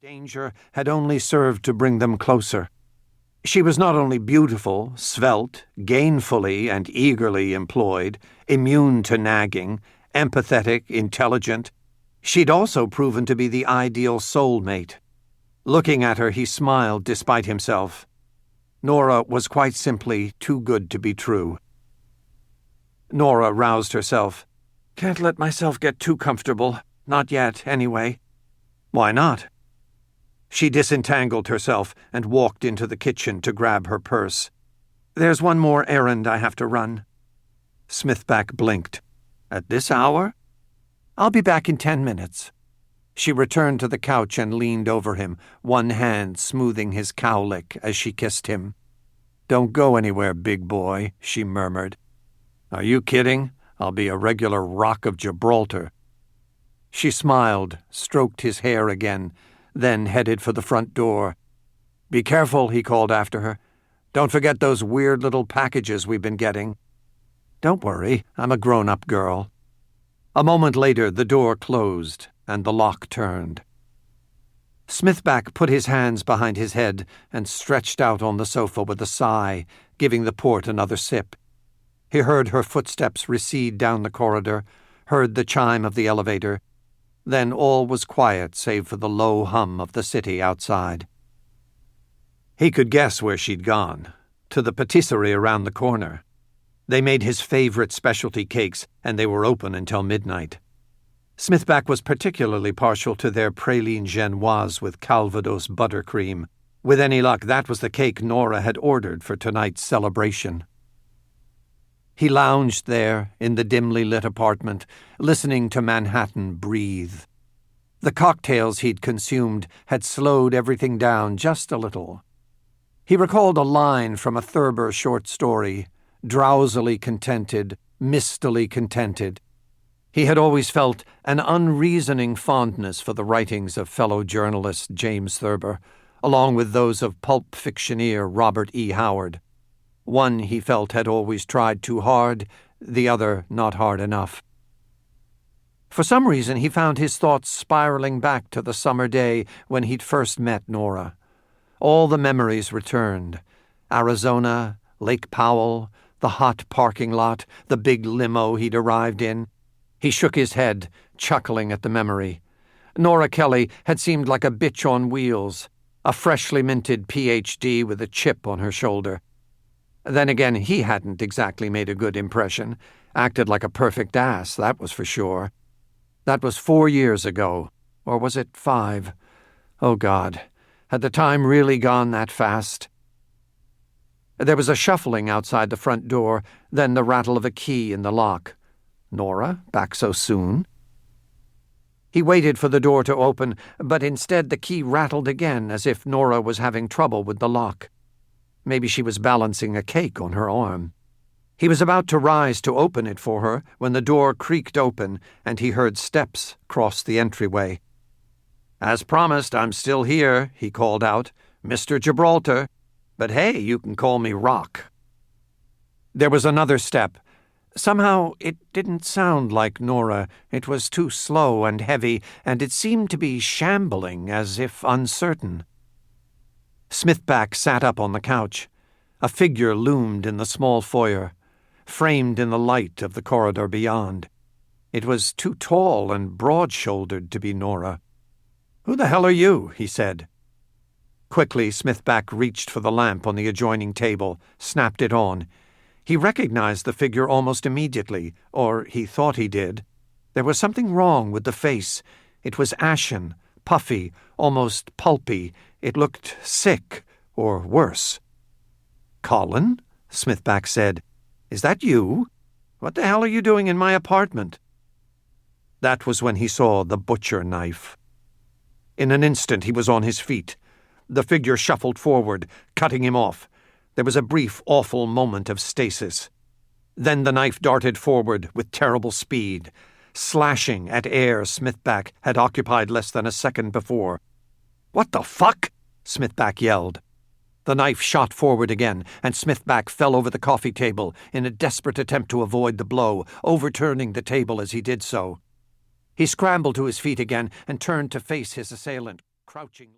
Danger had only served to bring them closer. She was not only beautiful, svelte, gainfully and eagerly employed, immune to nagging, empathetic, intelligent. She'd also proven to be the ideal soulmate. Looking at her, he smiled despite himself. Nora was quite simply too good to be true. Nora roused herself. "Can't let myself get too comfortable. Not yet, anyway." "Why not?" She disentangled herself and walked into the kitchen to grab her purse. "There's one more errand I have to run." Smithback blinked. "At this hour?" "I'll be back in 10 minutes." She returned to the couch and leaned over him, one hand smoothing his cowlick as she kissed him. "Don't go anywhere, big boy," she murmured. "Are you kidding? I'll be a regular Rock of Gibraltar." She smiled, stroked his hair again, then headed for the front door. "Be careful," he called after her. "Don't forget those weird little packages we've been getting." "Don't worry, I'm a grown-up girl." A moment later, the door closed, and the lock turned. Smithback put his hands behind his head and stretched out on the sofa with a sigh, giving the port another sip. He heard her footsteps recede down the corridor, heard the chime of the elevator. Then all was quiet save for the low hum of the city outside. He could guess where she'd gone, to the patisserie around the corner. They made his favorite specialty cakes, and they were open until midnight. Smithback was particularly partial to their praline genoise with Calvados buttercream. With any luck, that was the cake Nora had ordered for tonight's celebration. He lounged there in the dimly lit apartment, listening to Manhattan breathe. The cocktails he'd consumed had slowed everything down just a little. He recalled a line from a Thurber short story, drowsily contented, mistily contented. He had always felt an unreasoning fondness for the writings of fellow journalist James Thurber, along with those of pulp fictioneer Robert E. Howard. One, he felt, had always tried too hard, the other not hard enough. For some reason, he found his thoughts spiraling back to the summer day when he'd first met Nora. All the memories returned. Arizona, Lake Powell, the hot parking lot, the big limo he'd arrived in. He shook his head, chuckling at the memory. Nora Kelly had seemed like a bitch on wheels, a freshly minted Ph.D. with a chip on her shoulder. Then again, he hadn't exactly made a good impression. Acted like a perfect ass, that was for sure. That was 4 years ago. Or was it 5? Oh, God. Had the time really gone that fast? There was a shuffling outside the front door, then the rattle of a key in the lock. Nora, back so soon? He waited for the door to open, but instead the key rattled again as if Nora was having trouble with the lock. Maybe she was balancing a cake on her arm. He was about to rise to open it for her when the door creaked open and he heard steps cross the entryway. "As promised, I'm still here," he called out. "Mr. Gibraltar. But hey, you can call me Rock." There was another step. Somehow it didn't sound like Nora. It was too slow and heavy, and it seemed to be shambling, as if uncertain. Smithback sat up on the couch. A figure loomed in the small foyer, framed in the light of the corridor beyond. It was too tall and broad-shouldered to be Nora. "Who the hell are you?" he said. Quickly, Smithback reached for the lamp on the adjoining table, snapped it on. He recognized the figure almost immediately, or he thought he did. There was something wrong with the face. It was ashen, puffy, almost pulpy. It looked sick, or worse. "Colin?" Smithback said. "Is that you? What the hell are you doing in my apartment?" That was when he saw the butcher knife. In an instant he was on his feet. The figure shuffled forward, cutting him off. There was a brief, awful moment of stasis. Then the knife darted forward with terrible speed, slashing at air Smithback had occupied less than a second before. "What the fuck?" Smithback yelled. The knife shot forward again, and Smithback fell over the coffee table in a desperate attempt to avoid the blow, overturning the table as he did so. He scrambled to his feet again and turned to face his assailant. crouching